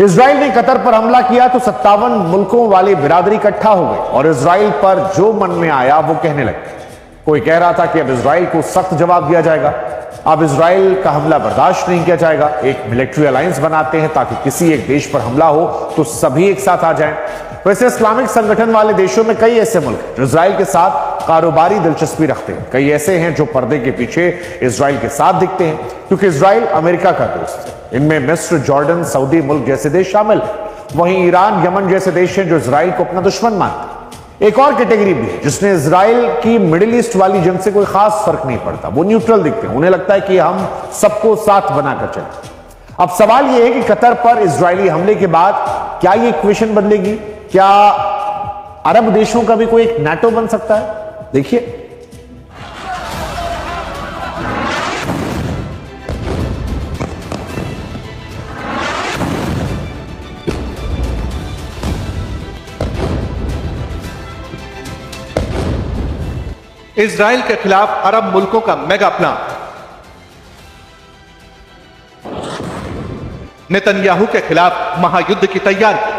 Israel ने Qatar पर हमला किया तो 57 मुल्कों वाली बिरादरी इकट्ठा हो गई और इजराइल पर जो मन में आया वो कहने लगे। कोई कह रहा था कि अब इजराइल को सख्त जवाब दिया जाएगा, अब इजराइल का हमला बर्दाश्त नहीं किया जाएगा, एक मिलिट्री अलायंस बनाते हैं ताकि किसी एक देश पर हमला हो तो सभी एक साथ आ जाएं। वैसे इस्लामिक संगठन वाले देशों में कई ऐसे मुल्क हैं जो इजराइल के साथ कारोबारी दिलचस्पी रखते हैं, कई ऐसे हैं जो पर्दे के पीछे इजराइल के साथ दिखते हैं क्योंकि इजराइल अमेरिका का दोस्त है। इनमें मिस्र, जॉर्डन, सऊदी मुल्क जैसे देश शामिल हैं। वहीं ईरान, यमन जैसे देश हैं जो इजराइल को अपना दुश्मन मानते हैं। एक और कैटेगरी भी है जिसने इजराइल की मिडिल ईस्ट वाली जंग से कोई खास फर्क नहीं पड़ता, वो न्यूट्रल दिखते हैं, उन्हें लगता है कि हम सबको साथ बनाकर चलें। अब सवाल यह है कि कतर पर इजरायली हमले के बाद क्या ये इक्वेशन बदलेगी? क्या अरब देशों का भी कोई एक नाटो बन सकता है? देखिए, इजराइल के खिलाफ अरब मुल्कों का मेगा प्लान। नेतन्याहू के खिलाफ महायुद्ध की तैयारी।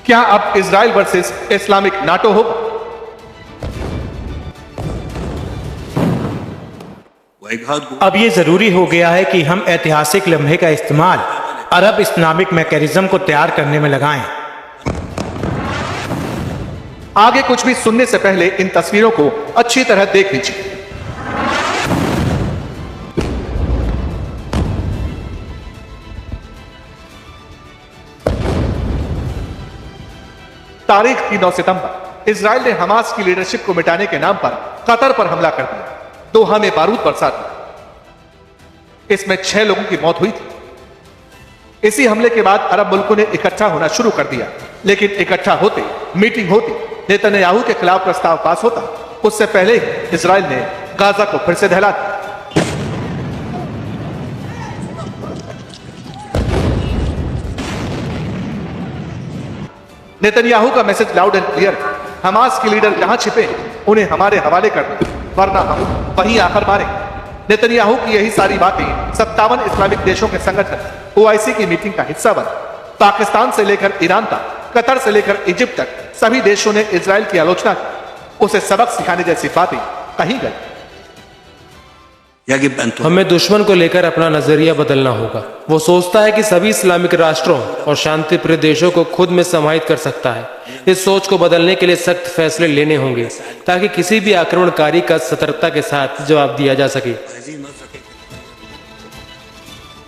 क्या अब इजराइल वर्सेस इस्लामिक नाटो होगा? अब यह जरूरी हो गया है कि हम ऐतिहासिक लम्हे का इस्तेमाल अरब इस्लामिक मैकेनिज्म को तैयार करने में लगाएं। आगे कुछ भी सुनने से पहले इन तस्वीरों को अच्छी तरह देख लीजिए। तारीख 9 सितंबर, इजराइल ने हमास की लीडरशिप को मिटाने के नाम पर कतर पर हमला कर दिया, दोहा में बारूद बरसा दिया। इसमें 6 लोगों की मौत हुई थी। इसी हमले के बाद अरब मुल्कों ने इकट्ठा होना शुरू कर दिया, लेकिन इकट्ठा होते, मीटिंग होती, नेतन्याहू के खिलाफ प्रस्ताव पास होता, उससे पहले ही इजराइल ने गाजा को फिर से दहला दिया। नेतन्याहू का मैसेज लाउड एंड क्लियर है, हमास के लीडर जहां छिपे उन्हें हमारे हवाले कर दो, वरना हम वहीं आकर मारेंगे। नेतन्याहू की यही सारी बातें 57 इस्लामिक देशों के संगठन OIC की मीटिंग का हिस्सा बनी। पाकिस्तान से लेकर ईरान तक, कतर से लेकर इजिप्ट तक सभी देशों ने इजराइल की आलोचना की। उसे सबक सिखाने जैसी बातें कही गई। हमें दुश्मन को लेकर अपना नजरिया बदलना होगा। वो सोचता है कि सभी इस्लामिक राष्ट्रों और शांति प्रिय देशों को खुद में समाहित कर सकता है। इस सोच को बदलने के लिए सख्त फैसले लेने होंगे ताकि किसी भी आक्रमणकारी का सतर्कता के साथ जवाब दिया जा सके।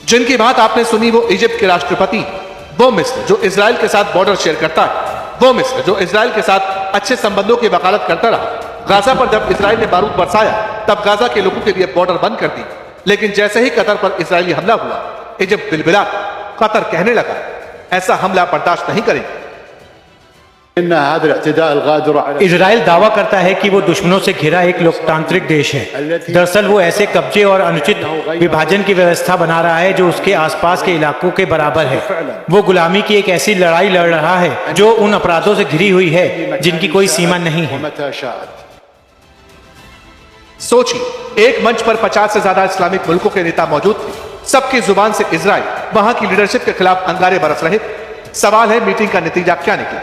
जिनकी बात आपने सुनी वो इजिप्ट के राष्ट्रपति, वो मिस्र जो इजराइल के साथ बॉर्डर शेयर करता है, वो मिस्र जो इजराइल के साथ अच्छे संबंधों की वकालत करता रहा। गाजा पर जब इजराइल ने बारूद बरसाया तब गाजा के लोगों के लिए बॉर्डर बंद कर दी, लेकिन जैसे ही कतर पर इजरायली हमला हुआ, इजिप्ट बिलबिला कतर कहने लगा, ऐसा हमला बर्दाश्त नहीं करेंगे। इजराइल दावा करता है कि वो दुश्मनों से घिरा एक लोकतांत्रिक देश है। दरअसल वो ऐसे कब्जे और अनुचित विभाजन की व्यवस्था बना रहा है जो उसके आसपास के इलाकों के बराबर है। वो गुलामी की एक ऐसी लड़ाई लड़ रहा है जो उन अपराधों से घिरी हुई है जिनकी कोई सीमा नहीं है। सोचिए, एक मंच पर 50 से ज्यादा इस्लामिक मुल्कों के नेता मौजूद थे। सबकी जुबान से इजराइल, वहां की लीडरशिप के खिलाफ अंगारे बरस रहे थे। सवाल है मीटिंग का नतीजा क्या निकला?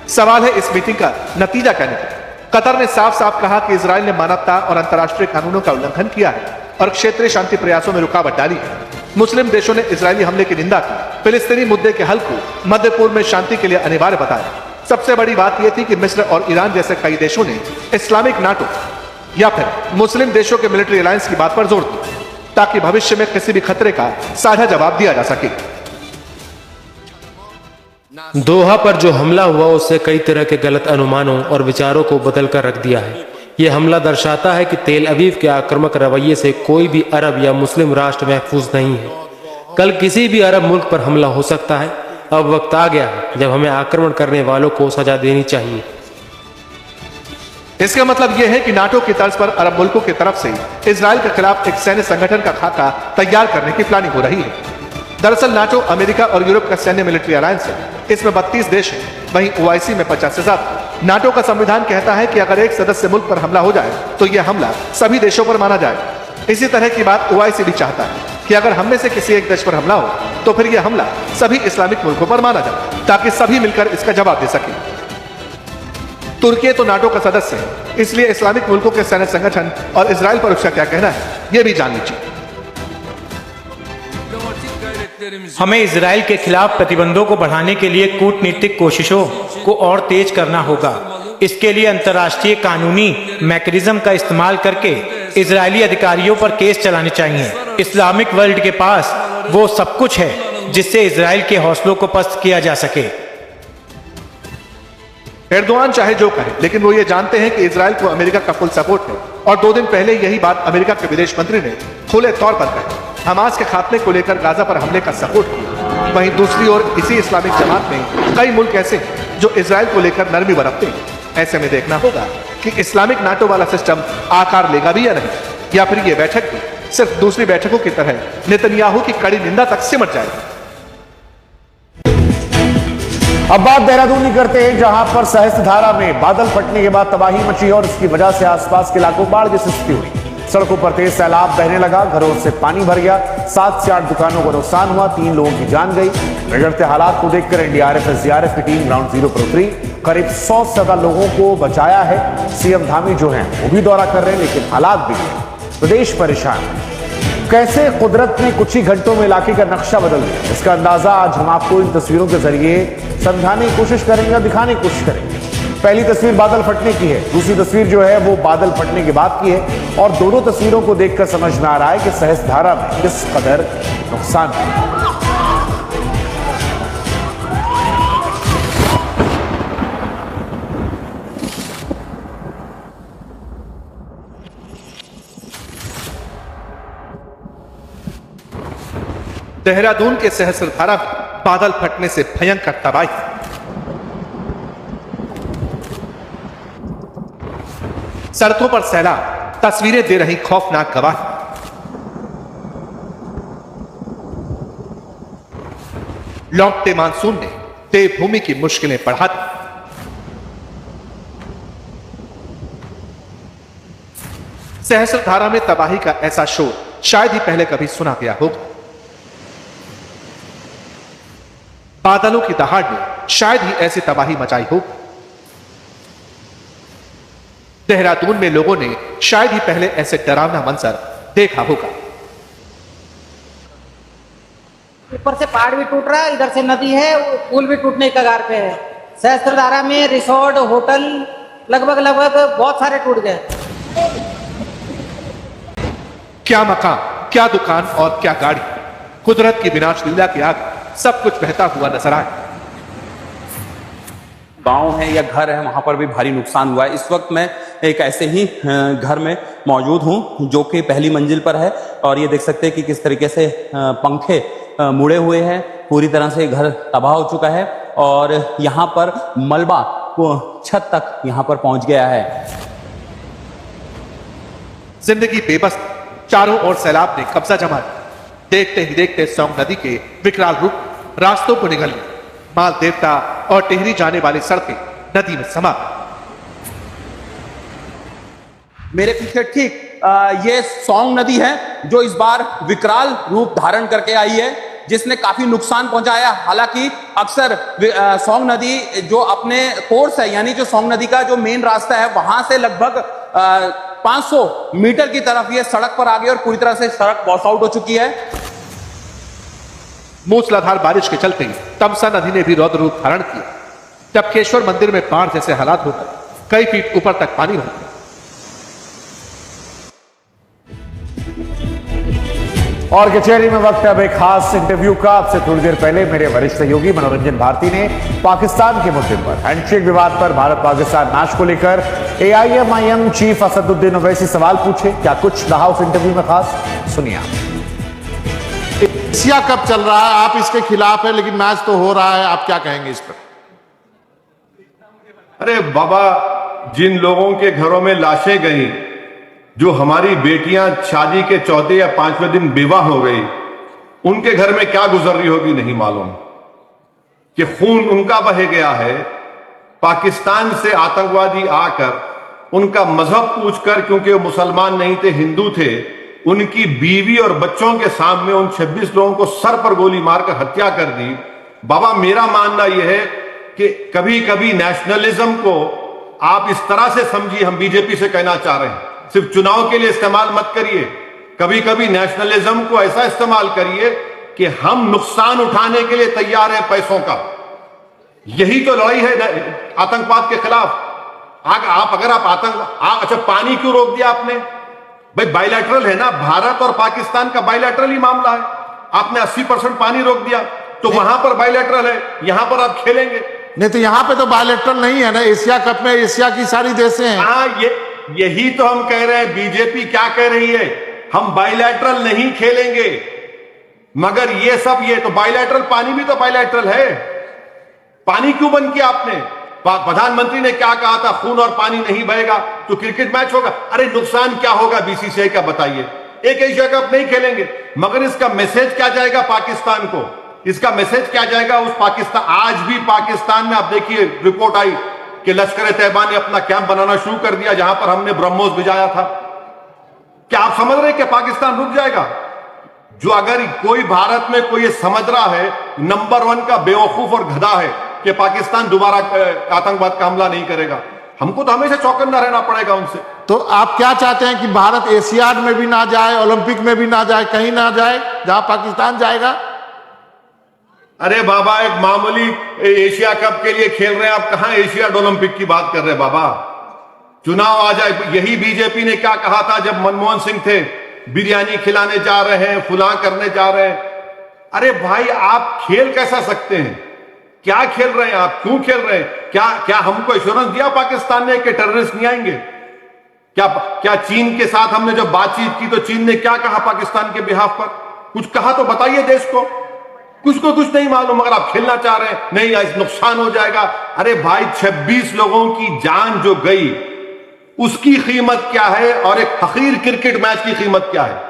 सवाल है इस मीटिंग का नतीजा क्या निकला? कतर ने साफ साफ कहा कि इजराइल ने मानवता और अंतर्राष्ट्रीय कानूनों का उल्लंघन किया है और क्षेत्रीय शांति प्रयासों में रुकावट डाली है। मुस्लिम देशों ने इजरायली हमले की निंदा की, फिलिस्तीनी मुद्दे के हल को मध्य पूर्व में शांति के लिए अनिवार्य बताया। सबसे बड़ी बात यह थी कि मिस्र और ईरान जैसे कई देशों ने इस्लामिक नाटो या फिर मुस्लिम देशों के मिलिट्री अलायंस की बात पर जोर दिया ताकि भविष्य में किसी भी खतरे का साझा जवाब दिया जा सके। दोहा पर जो हमला हुआ उससे कई तरह के गलत अनुमानों और विचारों को बदल कर रख दिया है। यह हमला दर्शाता है कि तेल अवीव के आक्रामक रवैये से कोई भी अरब या मुस्लिम राष्ट्र महफूज नहीं है। कल किसी भी अरब मुल्क पर हमला हो सकता है। अब वक्त आ गया है जब हमें आक्रमण करने वालों को सजा देनी चाहिए। इसका मतलब यह है कि नाटो की तर्ज पर अरब मुल्कों की तरफ से इजराइल के खिलाफ एक सैन्य संगठन का खाका तैयार करने की प्लानिंग हो रही है। दरअसल नाटो अमेरिका और यूरोप का सैन्य मिलिट्री अलायंस है। इसमें 32 देश हैं, वहीं OIC में 50 से ज्यादा। नाटो का संविधान कहता है कि अगर एक सदस्य मुल्क पर हमला हो जाए तो यह हमला सभी देशों पर माना जाए। इसी तरह की बात ओआईसी भी चाहता है कि अगर हम में से किसी एक देश पर हमला हो तो फिर यह हमला सभी इस्लामिक मुल्कों पर माना जाए ताकि सभी मिलकर इसका जवाब दे सकें। तुर्की तो नाटो का सदस्य है, इसलिए इस्लामिक मुल्कों के सैन्य संगठन और इजराइल पर उसका क्या कहना है यह भी जान लीजिए। हमें इजराइल के खिलाफ प्रतिबंधों को बढ़ाने के लिए कूटनीतिक कोशिशों को और तेज करना होगा। इसके लिए अंतर्राष्ट्रीय कानूनी मैकेनिज्म का इस्तेमाल करके इजरायली अधिकारियों पर केस चलाने चाहिए। इस्लामिक वर्ल्ड के पास वो सब कुछ है जिससे इजराइल के हौसलों को पस्त किया जा सके। एर्दोआन चाहे जो कहे, लेकिन वो ये जानते हैं कि इजराइल को अमेरिका का फुल सपोर्ट है और 2 दिन पहले यही बात अमेरिका के विदेश मंत्री ने खुले तौर पर कही। हमास के खात्मे को लेकर गाजा पर हमले का सपोर्ट किया। वहीं दूसरी ओर इसी इस्लामिक जमात में कई मुल्क ऐसे हैं जो इजराइल को लेकर नरमी बरतते हैं। ऐसे में देखना होगा कि इस्लामिक नाटो वाला सिस्टम आकार लेगा भी या नहीं, या फिर ये बैठक भी सिर्फ दूसरी बैठकों की तरह नेतन्याहू की कड़ी निंदा तक सिमट जाएगी। अब बात देहरादून की करते हैं, जहां पर सहस्त्रधारा में बादल फटने के बाद तबाही मची और इसकी वजह से आसपास के इलाकों में बाढ़ जैसी स्थिति हुई। सड़कों पर तेज सैलाब बहने लगा, घरों से पानी भर गया, 7 से 8 दुकानों को नुकसान हुआ, 3 लोगों की जान गई। बिगड़ते हालात को देखकर एनडीआरएफ एसडीआरएफ की टीम ग्राउंड जीरो पर उतरी, करीब 100 से ज्यादा लोगों को बचाया है। सीएम धामी जो हैं वो भी दौरा कर रहे हैं, लेकिन हालात भी प्रदेश परेशान है। कैसे कुदरत ने कुछ ही घंटों में इलाके का नक्शा बदल दिया, इसका अंदाजा आज हम आपको इन तस्वीरों के जरिए समझाने की कोशिश करेंगे और दिखाने की कोशिश करेंगे। पहली तस्वीर बादल फटने की है, दूसरी तस्वीर जो है वो बादल फटने के बाद की है और दोनों तस्वीरों को देखकर समझ में आ रहा है कि सहस्त्रधारा में किस कदर नुकसान है। देहरादून के सहस्त्रधारा में बादल फटने से भयंकर तबाही। सड़कों पर सैलाब, तस्वीरें दे रही खौफनाक गवाही। लौटते मानसून ने देवभूमि की मुश्किलें बढ़ा दी। सहस्त्रधारा में तबाही का ऐसा शोर शायद ही पहले कभी सुना गया होगा। बादलों की दहाड़ ने शायद ही ऐसी तबाही मचाई हो। देहरादून में लोगों ने शायद ही पहले ऐसे डरावना मंजर देखा होगा। ऊपर से पहाड़ भी टूट रहा है, इधर से नदी है, पुल भी टूटने के कगार पे है। सहस्त्रधारा में रिसोर्ट, होटल लगभग बहुत सारे टूट गए। क्या मकान, क्या दुकान और क्या गाड़ी, कुदरत की विनाश लीला के आगे सब कुछ बहता हुआ नजर आए। गांव है या घर है, वहां पर भी भारी नुकसान हुआ है। इस वक्त मैं एक ऐसे ही घर में मौजूद हूं जो कि पहली मंजिल पर है और ये देख सकते हैं कि किस तरीके से पंखे मुड़े हुए हैं, पूरी तरह से घर तबाह हो चुका है और यहाँ पर मलबा छत तक यहाँ पर पहुंच गया है। जिंदगी बेबस, चारों ओर सैलाब ने कब्जा जमा लिया। देखते ही देखते सौंग नदी के विकराल रूप रास्तों को निगल गए। माल देवता और टिहरी जाने वाली सड़कें नदी में समा गई। मेरे पीछे ठीक ये सौंग नदी है जो इस बार विकराल रूप धारण करके आई है, जिसने काफी नुकसान पहुंचाया। हालांकि अक्सर सौंग नदी जो अपने कोर्स है, यानी जो सौंग नदी का जो मेन रास्ता है, वहां से लगभग 500 मीटर की तरफ ये सड़क पर आ गई और पूरी तरह से सड़क वॉश आउट हो चुकी है। मूसलाधार बारिश के चलते तमसा नदी ने भी रौद्र रूप धारण किया। टपकेश्वर मंदिर में बाढ़ जैसे हालात हो गए, कई फीट ऊपर तक पानी भर गया। और कचहरी में वक्त है अब एक खास इंटरव्यू का। आपसे थोड़ी देर पहले मेरे वरिष्ठ सहयोगी मनोरंजन भारती ने पाकिस्तान के मुद्दे पर, हैंडशेक विवाद पर, भारत पाकिस्तान मैच को लेकर AIMIM चीफ असदुद्दीन ओवैसी सवाल पूछे। क्या कुछ रहा उस इंटरव्यू में खास, सुनिए आप। एशिया कप चल रहा है, आप इसके खिलाफ है, लेकिन मैच तो हो रहा है, आप क्या कहेंगे इस पर? अरे बाबा, जिन लोगों के घरों में लाशें गई, जो हमारी बेटियां शादी के चौथे या 5वें दिन विवाह हो गई, उनके घर में क्या गुजर रही होगी नहीं मालूम। कि खून उनका बह गया है। पाकिस्तान से आतंकवादी आकर उनका मजहब पूछकर, क्योंकि वो मुसलमान नहीं थे, हिंदू थे, उनकी बीवी और बच्चों के सामने उन 26 लोगों को सर पर गोली मारकर हत्या कर दी। बाबा मेरा मानना यह है कि कभी कभी नेशनलिज्म को आप इस तरह से समझिए, हम बीजेपी से कहना चाह रहे हैं, सिर्फ चुनाव के लिए इस्तेमाल मत करिए। कभी कभी नेशनलिज्म को ऐसा इस्तेमाल करिए कि हम नुकसान उठाने के लिए तैयार हैं पैसों का। यही तो लड़ाई है आतंकवाद के खिलाफ। आप अगर आप अच्छा पानी क्यों रोक दिया आपने? भाई बायलैटरल है ना, भारत और पाकिस्तान का बायलैटरल ही मामला है। आपने 80% पानी रोक दिया तो वहां पर बायलैटरल है, यहां पर आप खेलेंगे नहीं तो यहाँ पे तो बायलैटरल नहीं है ना। एशिया कप में एशिया की सारी देशें हैं। हाँ, यही तो हम कह रहे हैं। बीजेपी क्या कह रही है, हम बायलैटरल नहीं खेलेंगे, मगर ये तो बायलैटरल पानी भी तो बायलैटरल है। पानी क्यों बंद किया आपने? प्रधानमंत्री ने क्या कहा था, खून और पानी नहीं बहेगा तो क्रिकेट मैच होगा। अरे नुकसान क्या होगा बीसीसीआई का बताइए? एक एशिया कप नहीं खेलेंगे, मगर इसका मैसेज क्या जाएगा पाकिस्तान को? इसका मैसेज क्या जाएगा उस पाकिस्तान? आज भी पाकिस्तान में आप देखिए रिपोर्ट आई कि लश्कर तैयबा ने अपना कैंप बनाना शुरू कर दिया जहां पर हमने ब्रह्मोस भिजाया था। क्या आप समझ रहे हैं कि पाकिस्तान रुक जाएगा? जो अगर कोई भारत में कोई ये समझ रहा है, नंबर 1 का बेवकूफ और गधा है कि पाकिस्तान दोबारा आतंकवाद का हमला नहीं करेगा। हमको तो हमेशा चौकन्ना रहना पड़ेगा उनसे। तो आप क्या चाहते हैं कि भारत एशियाड में भी ना जाए, ओलंपिक में भी ना जाए, कहीं ना जाए जहां पाकिस्तान जाएगा? अरे बाबा, एक मामूली एशिया कप के लिए खेल रहे हैं आप, कहां एशियाड ओलंपिक की बात कर रहे हैं बाबा? चुनाव आ जाए। यही बीजेपी ने क्या कहा था जब मनमोहन सिंह थे, बिरयानी खिलाने जा रहे हैं, फुला करने जा रहे हैं। अरे भाई, आप खेल कैसा सकते हैं? क्या खेल रहे हैं आप? क्यों खेल रहे हैं? क्या हमको एश्योरेंस दिया पाकिस्तान ने कि टेररिस्ट नहीं आएंगे? क्या चीन के साथ हमने जब बातचीत की तो चीन ने क्या कहा पाकिस्तान के बिहाफ पर? कुछ कहा तो बताइए देश को। कुछ नहीं मालूम, मगर आप खेलना चाह रहे हैं। नहीं, नुकसान हो जाएगा। अरे भाई, 26 लोगों की जान जो गई उसकी कीमत क्या है और एक हकीर क्रिकेट मैच की कीमत क्या है?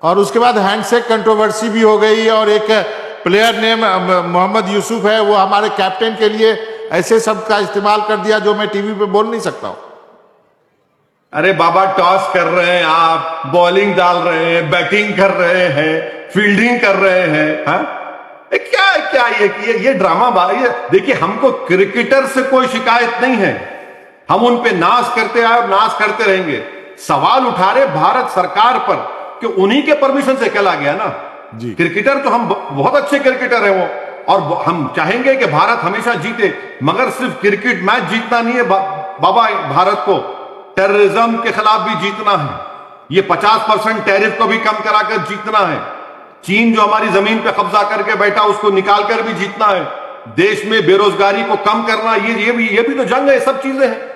और उसके बाद हैंडशेक कंट्रोवर्सी भी हो गई और एक प्लेयर नेम मोहम्मद यूसुफ है, वो हमारे कैप्टन के लिए ऐसे शब्द का इस्तेमाल कर दिया जो मैं टीवी पे बोल नहीं सकता हूं। अरे बाबा, टॉस कर रहे हैं आप, बॉलिंग डाल रहे हैं, बैटिंग कर रहे हैं, फील्डिंग कर रहे हैं। हाँ, क्या ये ड्रामा ये देखिए, हमको क्रिकेटर से कोई शिकायत नहीं है। हम उन पे नाज करते आए और नाज करते रहेंगे। सवाल उठा रहे भारत सरकार पर कि उन्हीं के परमिशन से खेला गया ना जी। क्रिकेटर तो हम बहुत अच्छे क्रिकेटर हैं वो, और हम चाहेंगे कि भारत हमेशा जीते, मगर सिर्फ क्रिकेट मैच जीतना नहीं है बाबा। भारत को टेररिज्म के खिलाफ भी जीतना है। ये 50% टैरिफ को भी कम कराकर जीतना है। चीन जो हमारी जमीन पे कब्जा करके बैठा उसको निकालकर भी जीतना है। देश में बेरोजगारी को कम करना, ये भी तो जंग है, सब चीजें हैं।